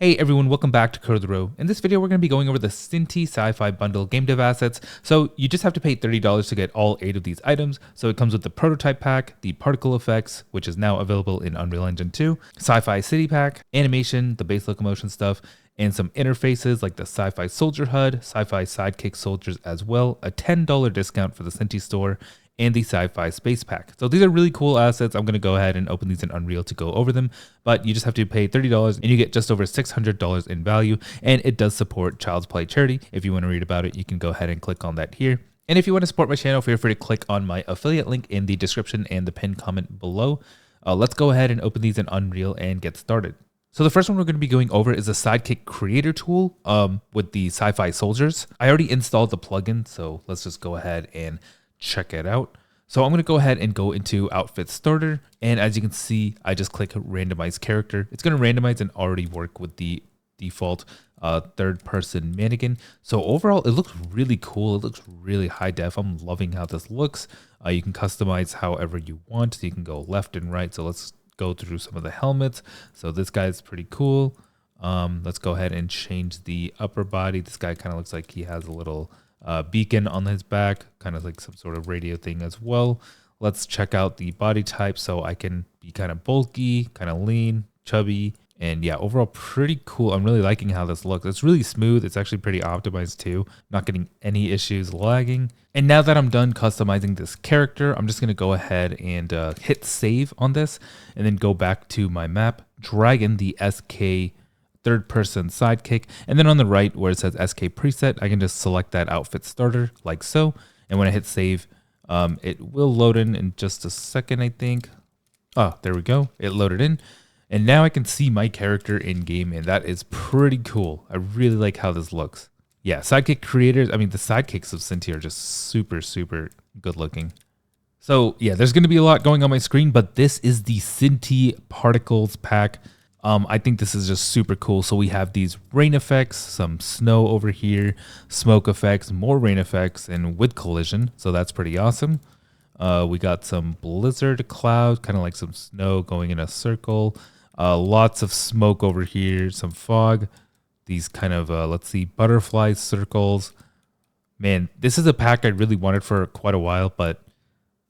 Hey everyone, welcome back to Code of the Row. In this video, we're going to be going over the Synty Sci-Fi Bundle game dev assets. So you just have to pay $30 to get all 8 of these items. So it comes with the Prototype Pack, the Particle Effects, which is now available in Unreal Engine 2, Sci-Fi City Pack, Animation, the base locomotion stuff, and some interfaces like the Sci-Fi Soldier HUD, Sci-Fi Sidekick Soldiers as well, a $10 discount for the Synty store, and the Sci-Fi Space Pack. So these are really cool assets. I'm going to go ahead and open these in Unreal to go over them, but you just have to pay $30 and you get just over $600 in value, and it does support Child's Play charity. If you want to read about it, you can go ahead and click on that here. And if you want to support my channel, feel free to click on my affiliate link in the description and the pinned comment below. Let's go ahead and open these in Unreal and get started. So the first one we're going to be going over is the Sidekick Creator tool with the Sci-Fi Soldiers. I already installed the plugin, so let's just go ahead and check it out. So I'm going to go ahead and go into Outfit Starter, and as you can see, I just click Randomize Character. It's going to randomize and already work with the default third-person mannequin. So overall, it looks really cool. It looks really high def. I'm loving how this looks. You can customize however you want. So you can go left and right. So let's go through some of the helmets. So this guy is pretty cool. Let's go ahead and change the upper body. This guy kind of looks like he has a little beacon on his back, kind of like some sort of radio thing as well. Let's check out the body type. So I can be kind of bulky, kind of lean, chubby, and yeah, overall pretty cool. I'm really liking how this looks. It's really smooth. It's actually pretty optimized too. Not getting any issues lagging. And now that I'm done customizing this character, I'm just going to go ahead and hit save on this and then go back to my map, drag in the SK third-person sidekick, and then on the right where it says SK preset, I can just select that outfit starter like so. And when I hit save, it will load in just a second, I think. Oh, there we go. It loaded in. And now I can see my character in game, and that is pretty cool. I really like how this looks. Yeah, Sidekick creators, I mean, the sidekicks of Synty are just super, super good looking. So yeah, there's going to be a lot going on my screen, but this is the Synty Particles pack. I think this is just super cool. So we have these rain effects, some snow over here, smoke effects, more rain effects, and with collision. So that's pretty awesome. We got some blizzard cloud, kind of like some snow going in a circle. Lots of smoke over here, some fog. These kind of, let's see, butterfly circles. Man, this is a pack I really wanted for quite a while, but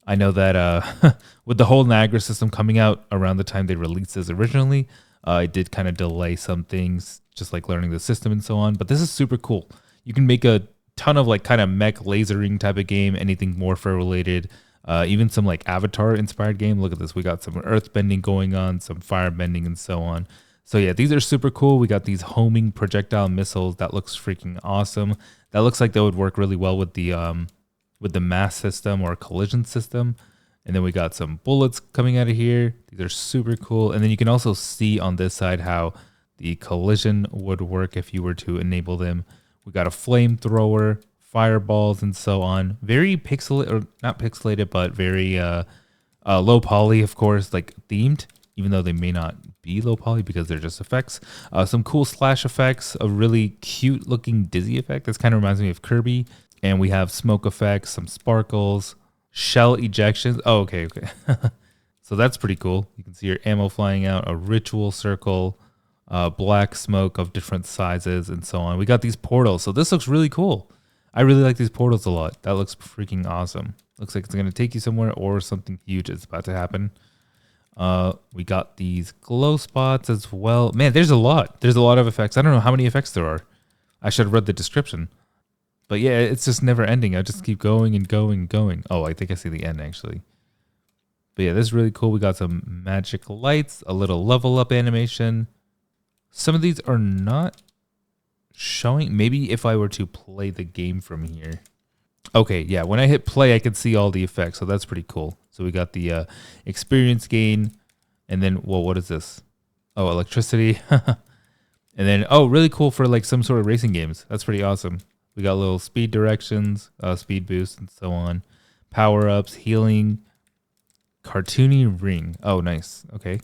I know that with the whole Niagara system coming out around the time they released this originally, it did kind of delay some things, just like learning the system and so on. But this is super cool. You can make a ton of like kind of mech lasering type of game, anything Warfare related, even some like Avatar inspired game. Look at this. We got some earth bending going on, some fire bending and so on. So yeah, these are super cool. We got these homing projectile missiles. That looks freaking awesome. That looks like they would work really well with the mass system or collision system. And then we got some bullets coming out of here. These are super cool. And then you can also see on this side how the collision would work if you were to enable them. We got a flamethrower, fireballs, and so on. Very pixelated, or not pixelated, but very low poly, of course, like themed, even though they may not be low poly because they're just effects. Some cool slash effects, a really cute looking dizzy effect. This kind of reminds me of Kirby. And we have smoke effects, some sparkles, shell ejections. Oh, okay. So that's pretty cool. You can see your ammo flying out, a ritual circle, black smoke of different sizes, and so on. We got these portals. So this looks really cool. I really like these portals a lot. That looks freaking awesome. Looks like it's going to take you somewhere or something huge is about to happen. We got these glow spots as well. Man, there's a lot. There's a lot of effects. I don't know how many effects there are. I should have read the description. But yeah, it's just never ending. I just keep going and going and going. Oh, I think I see the end actually. But yeah, this is really cool. We got some magic lights, a little level up animation. Some of these are not showing. Maybe if I were to play the game from here. Okay, yeah, when I hit play, I can see all the effects. So that's pretty cool. So we got the experience gain. And then, well, what is this? Oh, electricity. And then, oh, really cool for like some sort of racing games. That's pretty awesome. We got little speed directions, speed boost, and so on. Power-ups, healing, cartoony ring. Oh, nice. Okay.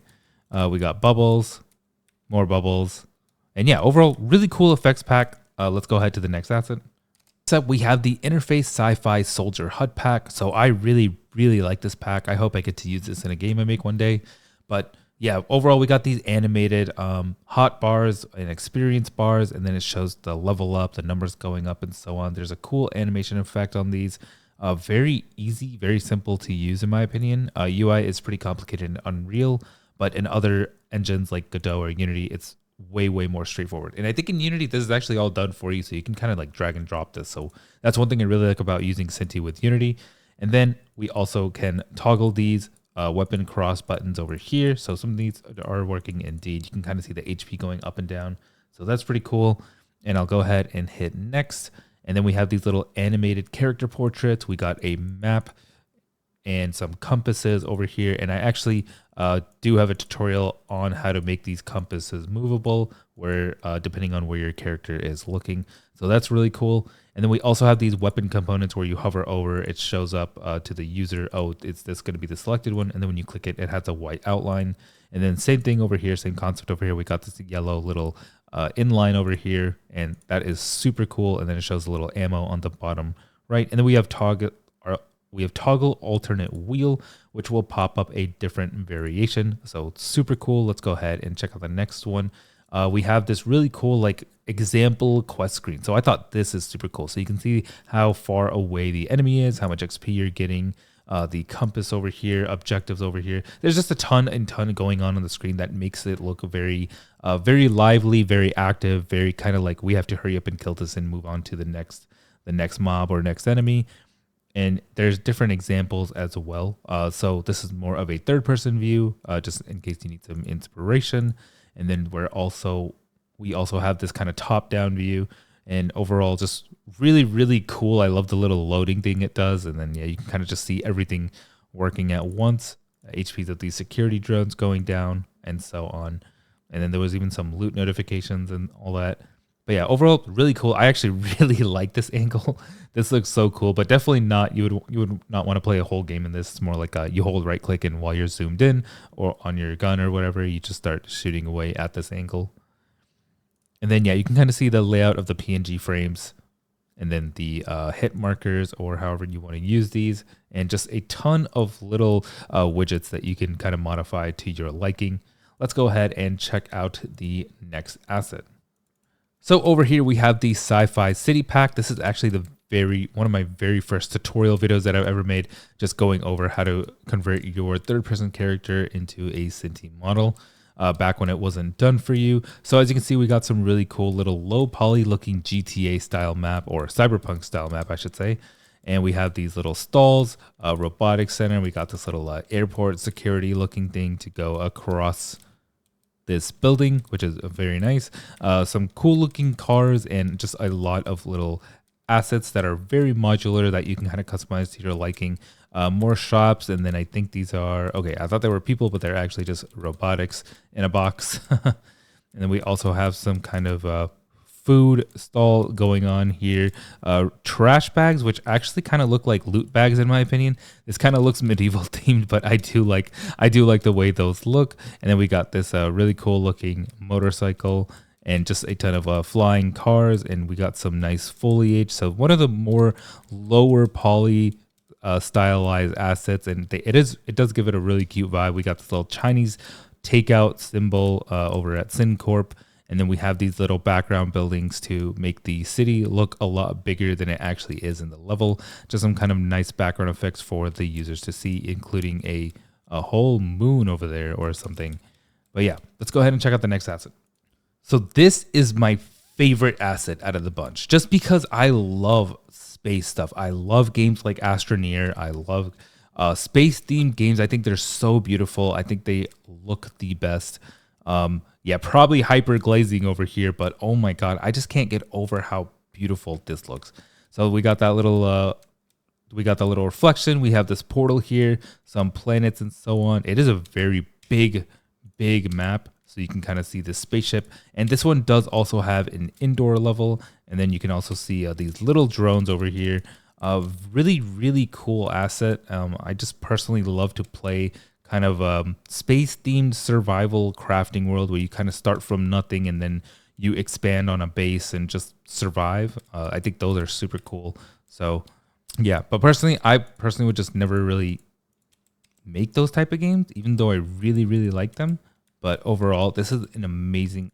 We got bubbles, more bubbles. And yeah, overall, really cool effects pack. Let's go ahead to the next asset. Next up, we have the Interface Sci-Fi Soldier HUD pack. So I really, really like this pack. I hope I get to use this in a game I make one day. But yeah, overall we got these animated hot bars and experience bars, and then it shows the level up, the numbers going up, and so on. There's a cool animation effect on these. Very easy, very simple to use in my opinion. UI is pretty complicated in Unreal, but in other engines like Godot or Unity, it's way more straightforward. And I think in Unity this is actually all done for you, so you can kind of like drag and drop this. So that's one thing I really like about using Synty with Unity. And then we also can toggle these weapon cross buttons over here. So some of these are working indeed. You can kind of see the HP going up and down. So that's pretty cool. And I'll go ahead and hit next. And then we have these little animated character portraits. We got a map and some compasses over here. And I actually do have a tutorial on how to make these compasses movable, where depending on where your character is looking. So that's really cool. And then we also have these weapon components where you hover over, it shows up to the user. Oh, it's this going to be the selected one. And then when you click it, it has a white outline. And then same thing over here, same concept over here. We got this yellow little inline over here, and that is super cool. And then it shows a little ammo on the bottom right. And then we have toggle alternate wheel, which will pop up a different variation. So it's super cool. Let's go ahead and check out the next one. We have this really cool like example quest screen. So I thought this is super cool. So you can see how far away the enemy is, how much XP you're getting, the compass over here, objectives over here. There's just a ton going on the screen that makes it look very lively, very active, very kind of like we have to hurry up and kill this and move on to the next mob or next enemy. And there's different examples as well. So this is more of a third-person view, just in case you need some inspiration. And then we also have this kind of top-down view. And overall, just really cool. I love the little loading thing it does. And then, yeah, you can kind of just see everything working at once. HPs of these security drones going down and so on. And then there was even some loot notifications and all that. But yeah, overall, really cool. I actually really like this angle. This looks so cool, but definitely not, you would not want to play a whole game in this. It's more like you hold right click, and while you're zoomed in or on your gun or whatever, you just start shooting away at this angle. And then, yeah, you can kind of see the layout of the PNG frames, and then the hit markers, or however you want to use these, and just a ton of little widgets that you can kind of modify to your liking. Let's go ahead and check out the next asset. So over here we have the Sci-Fi City pack. This is actually one of my very first tutorial videos that I've ever made, just going over how to convert your third-person character into a Synty model back when it wasn't done for you. So as you can see, we got some really cool little low poly looking GTA style map, or cyberpunk style map, I should say. And we have these little stalls, robotics center. We got this little airport security looking thing to go across this building, which is very nice. Some cool looking cars, and just a lot of little assets that are very modular that you can kind of customize to your liking. More shops, and then I think these are, okay, I thought they were people, but they're actually just robotics in a box. And then we also have some kind of food stall going on here. Trash bags, which actually kind of look like loot bags in my opinion. This kind of looks medieval themed, but I do like the way those look. And then we got this really cool looking motorcycle, and just a ton of flying cars, and we got some nice foliage. So one of the more lower poly stylized assets, and it does give it a really cute vibe. We got this little Chinese takeout symbol over at SynCorp. And then we have these little background buildings to make the city look a lot bigger than it actually is in the level. Just some kind of nice background effects for the users to see, including a whole moon over there or something. But yeah, let's go ahead and check out the next asset. So this is my favorite asset out of the bunch, just because I love space stuff. I love games like Astroneer. I love space themed games. I think they're so beautiful. I think they look the best. Yeah, probably hyper glazing over here, but oh my god, I just can't get over how beautiful this looks. So we got that little reflection. We have this portal here, some planets and so on. It is a very big map, so you can kind of see this spaceship. And this one does also have an indoor level, and then you can also see these little drones over here. Really cool asset. I just personally love to play kind of space themed survival crafting world, where you kind of start from nothing and then you expand on a base and just survive. I think those are super cool. So yeah, but I personally would just never really make those type of games, even though I really like them. But overall, this is an amazing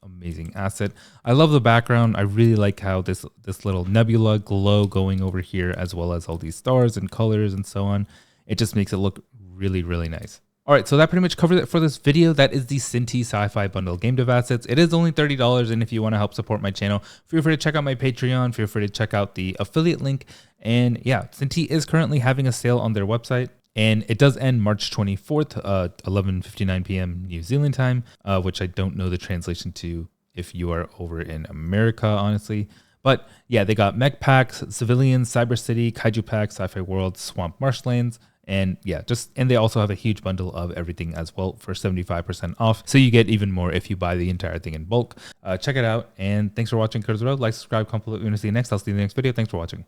asset. I love the background. I really like how this little nebula glow going over here, as well as all these stars and colors and so on. It just makes it look really nice. All right, so that pretty much covers it for this video. That is the Synty Sci-Fi Bundle game dev assets. It is only $30, and if you want to help support my channel, feel free to check out my Patreon. Feel free to check out the affiliate link. And yeah, Synty is currently having a sale on their website, and it does end March 24th, 11:59 p.m. New Zealand time, which I don't know the translation to if you are over in America, honestly. But yeah, they got mech packs, civilians, cyber city, kaiju packs, sci-fi world, swamp marshlands. And yeah, and they also have a huge bundle of everything as well for 75% off. So you get even more if you buy the entire thing in bulk. Check it out. And thanks for watching Curtis Road. Like, subscribe, comment below. We're going to see you next. I'll see you in the next video. Thanks for watching.